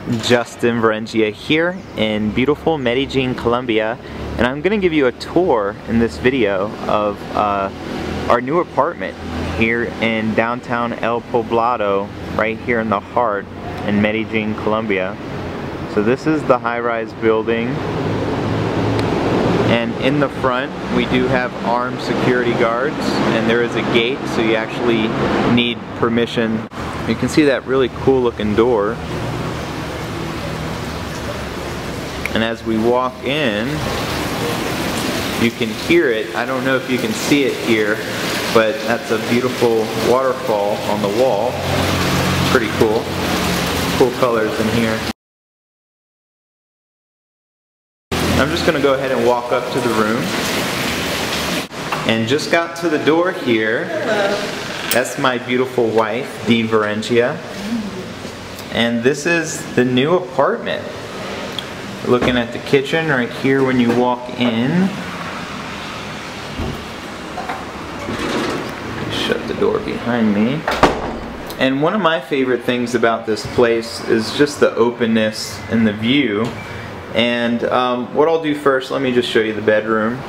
Justin Varengia here in beautiful Medellin, Colombia, and I'm going to give you a tour in this video of our new apartment here in downtown El Poblado, right here in the heart in Medellin, Colombia. So this is the high-rise building, and in the front we do have armed security guards, and there is a gate, so you actually need permission. You can see that really cool looking door. And as we walk in, you can hear it. I don't know if you can see it here, but that's a beautiful waterfall on the wall. Pretty cool. Cool colors in here. I'm just going to go ahead and walk up to the room. And just got to the door here. Hello. That's my beautiful wife, Dee Varengia. And this is the new apartment. Looking at the kitchen right here when you walk in. Shut the door behind me. And one of my favorite things about this place is just the openness and the view. And what I'll do first, let me just show you the bedroom.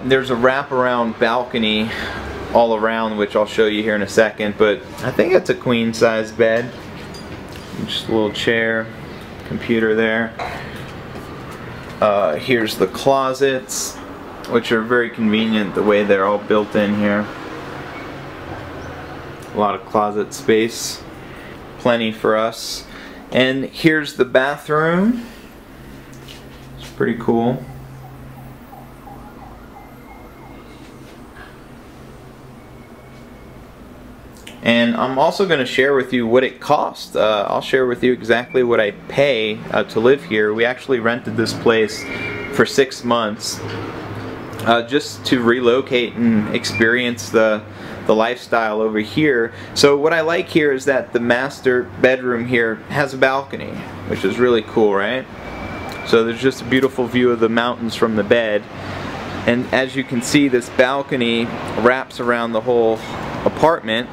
There's a wraparound balcony all around, which I'll show you here in a second, but I think it's a queen size bed. Just a little chair, computer there. Here's the closets, which are very convenient the way they're all built in here. A lot of closet space, plenty for us. And here's the bathroom. It's pretty cool. And I'm also going to share with you what it costs. I'll share with you exactly what I pay to live here. We actually rented this place for 6 months just to relocate and experience the lifestyle over here. So what I like here is that the master bedroom here has a balcony, which is really cool, right? So there's just a beautiful view of the mountains from the bed. And as you can see, this balcony wraps around the whole apartment.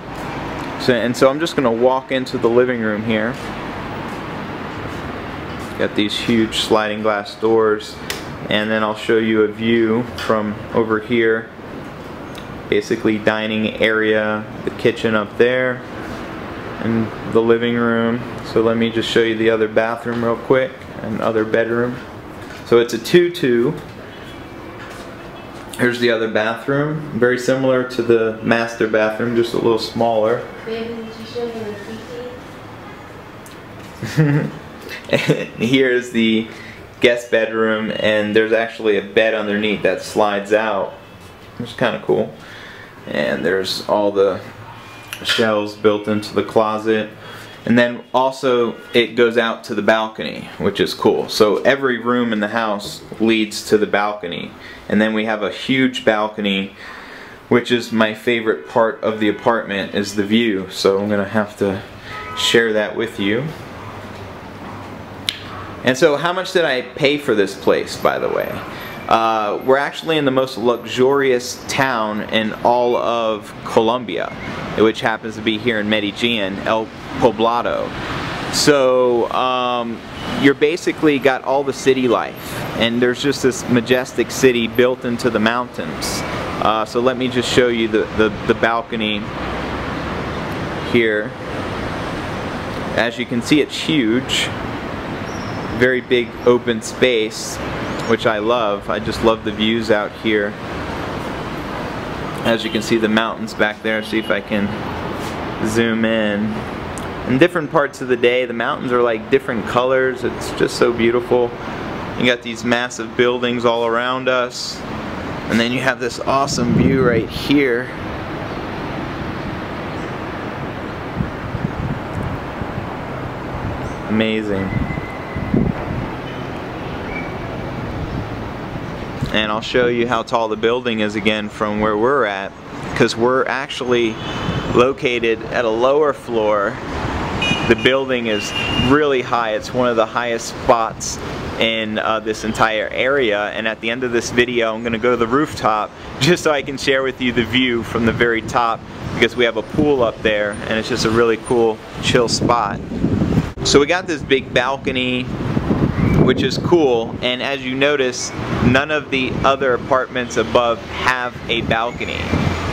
So I'm just going to walk into the living room here. Got these huge sliding glass doors, and then I'll show you a view from over here. Basically dining area, the kitchen up there, and the living room. So let me just show you the other bathroom real quick, and other bedroom. So it's a 2-2. Here's the other bathroom, very similar to the master bathroom, just a little smaller. Baby, did you show me the TV? Here's the guest bedroom, and there's actually a bed underneath that slides out, which is kind of cool. And there's all the shelves built into the closet. And then also it goes out to the balcony, which is cool. So every room in the house leads to the balcony. And then we have a huge balcony, which is my favorite part of the apartment, is the view. So I'm gonna have to share that with you. And so how much did I pay for this place, by the way? We're actually in the most luxurious town in all of Colombia, which happens to be here in Medellin, El Poblado. So you're basically got all the city life, and there's just this majestic city built into the mountains. So let me just show you the balcony here. As you can see, it's huge, very big open space, which I love. I just love the views out here. As you can see, the mountains back there. See if I can zoom in. In different parts of the day, the mountains are like different colors. It's just so beautiful. You got these massive buildings all around us, and then you have this awesome view right here. Amazing. And I'll show you how tall the building is again from where we're at, because we're actually located at a lower floor. The building is really high. It's one of the highest spots in this entire area, and at the end of this video I'm going to go to the rooftop just so I can share with you the view from the very top because we have a pool up there and it's just a really cool chill spot. So we got this big balcony, which is cool, and as you notice, none of the other apartments above have a balcony.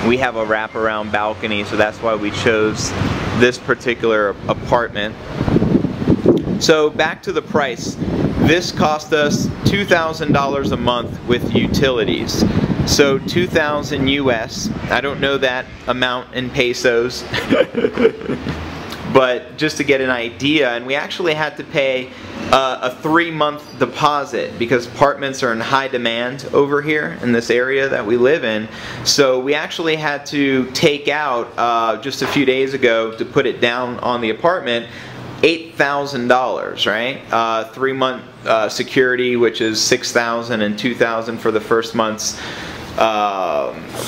We have a wraparound balcony, so that's why we chose this particular apartment. So back to the price. This cost us $2,000 a month with utilities. So $2,000 US. I don't know that amount in pesos. But just to get an idea, and we actually had to pay a 3-month deposit because apartments are in high demand over here in this area that we live in. So we actually had to take out, just a few days ago, to put it down on the apartment, $8,000, right? 3-month security, which is $6,000, and $2,000 for the first month's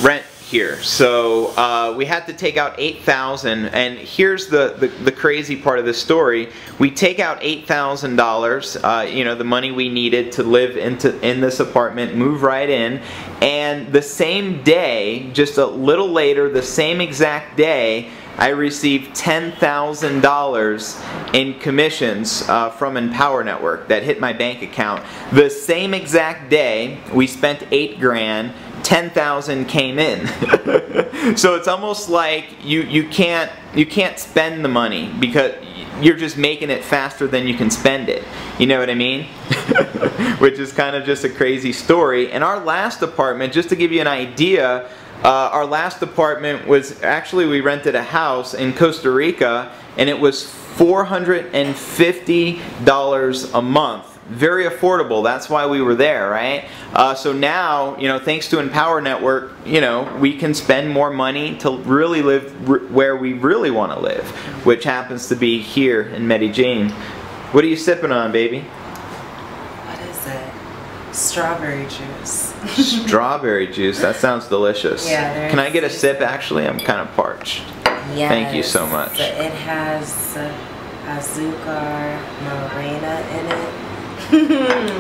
rent here. So we had to take out $8,000, and here's the crazy part of this story. We take out $8,000, you know, the money we needed to live in this apartment, move right in, and the same day, just a little later, the same exact day, I received $10,000 in commissions from Empower Network that hit my bank account. The same exact day, we spent $8 grand, 10,000 came in. So it's almost like you can't spend the money because you're just making it faster than you can spend it. You know what I mean? Which is kind of just a crazy story. And our last apartment, just to give you an idea, our last apartment was actually, we rented a house in Costa Rica, and it was $450 a month. Very affordable. That's why we were there, right? So now, you know, thanks to Empower Network, you know, we can spend more money to really live where we really want to live, which happens to be here in Medellin. What are you sipping on, baby? What is it? Strawberry juice. Strawberry juice. That sounds delicious. Yeah. Can I get a sip? Actually, I'm kind of parched. Yes. Thank you so much. It has azúcar morena in it.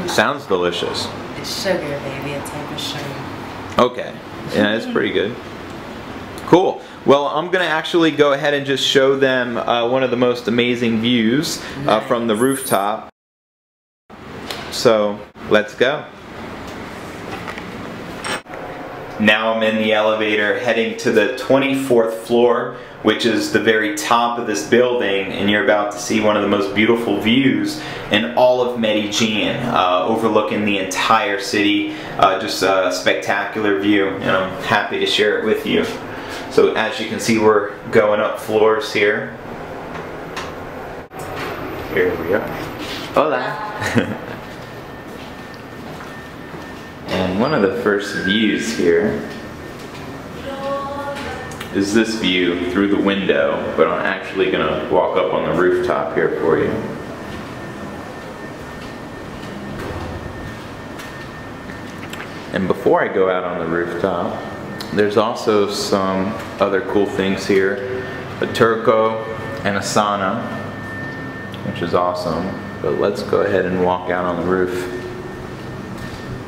Sounds delicious. It's sugar, baby. A type of sugar. Okay. Yeah, it's pretty good. Cool. Well, I'm going to actually go ahead and just show them one of the most amazing views from the rooftop. So, let's go. Now I'm in the elevator heading to the 24th floor, which is the very top of this building, and you're about to see one of the most beautiful views in all of Medellin, overlooking the entire city. Just a spectacular view, and I'm happy to share it with you. So as you can see, we're going up floors here. Here we are. Hola! And one of the first views here is this view through the window, but I'm actually going to walk up on the rooftop here for you. And before I go out on the rooftop, there's also some other cool things here. A turco and a sauna, which is awesome. But let's go ahead and walk out on the roof.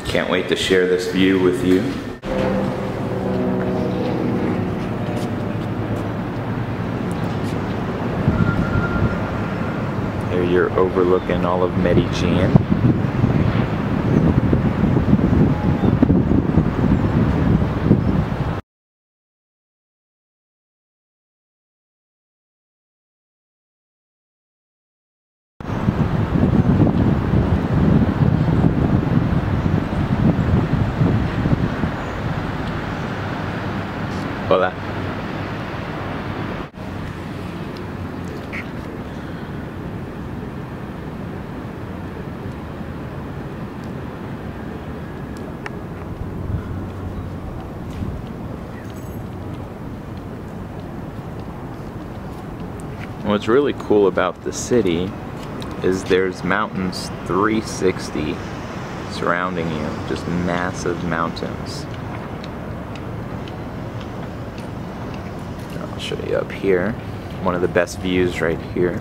Can't wait to share this view with you. Here you're overlooking all of Medellin. Hola. What's really cool about the city is there's mountains 360 surrounding you, just massive mountains. I'll show you up here, one of the best views right here.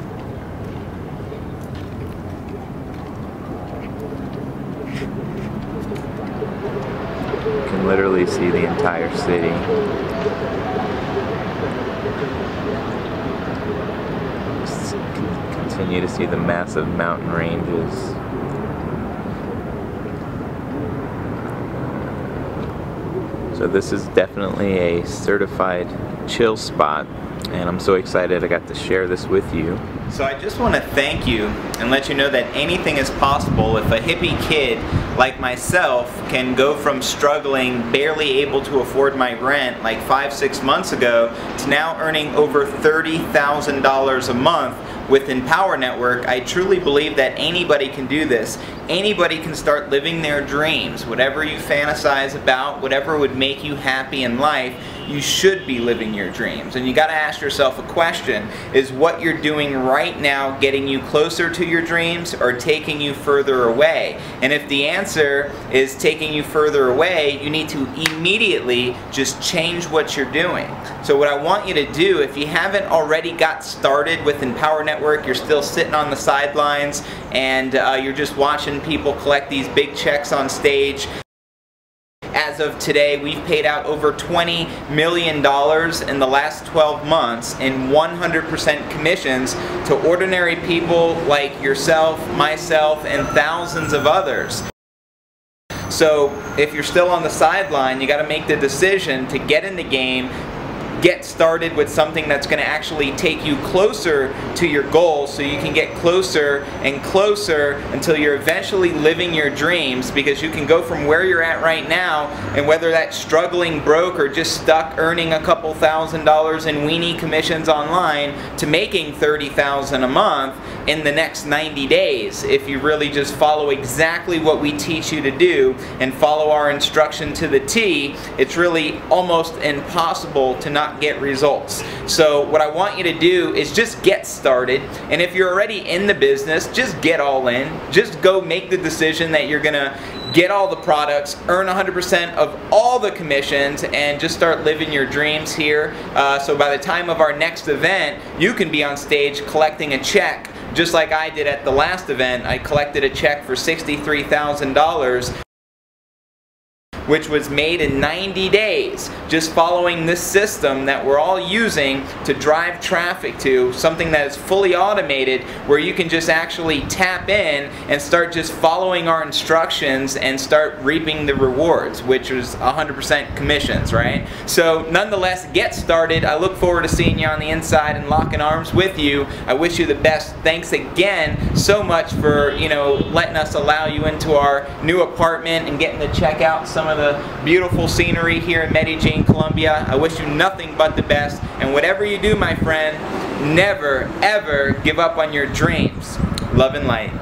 You can literally see the entire city. continue to see the massive mountain ranges. So this is definitely a certified chill spot, and I'm so excited I got to share this with you. So I just want to thank you and let you know that anything is possible if a hippie kid like myself can go from struggling, barely able to afford my rent like 5-6 months ago, to now earning over $30,000 a month with Empower Network. I truly believe that anybody can do this. Anybody can start living their dreams. Whatever you fantasize about, whatever would make you happy in life, you should be living your dreams. And you got to ask yourself a question: is what you're doing right now getting you closer to your dreams or taking you further away? And if the answer is taking you further away, you need to immediately just change what you're doing. So what I want you to do, if you haven't already got started with Empower Network, you're still sitting on the sidelines and you're just watching people collect these big checks on stage. As of today, we've paid out over $20 million in the last 12 months in 100% commissions to ordinary people like yourself, myself, and thousands of others. So if you're still on the sideline, you got to make the decision to get in the game, get started with something that's going to actually take you closer to your goals, so you can get closer and closer until you're eventually living your dreams, because you can go from where you're at right now, and whether that's struggling broke or just stuck earning a couple $1,000s in weenie commissions online, to making $30,000 a month in the next 90 days if you really just follow exactly what we teach you to do and follow our instruction to the T. It's really almost impossible to not get results. So what I want you to do is just get started, and if you're already in the business, just get all in. Just go make the decision that you're gonna get all the products, earn 100% of all the commissions, and just start living your dreams here. So by the time of our next event, you can be on stage collecting a check just like I did at the last event. I collected a check for $63,000, which was made in 90 days, just following this system that we're all using to drive traffic to, something that is fully automated, where you can just actually tap in and start just following our instructions and start reaping the rewards, which is 100% commissions, right? So nonetheless, get started. I look forward to seeing you on the inside and locking arms with you. I wish you the best. Thanks again so much for, letting us allow you into our new apartment and getting to check out some of the beautiful scenery here in Medellin, Colombia. I wish you nothing but the best, and whatever you do, my friend, never ever give up on your dreams. Love and light.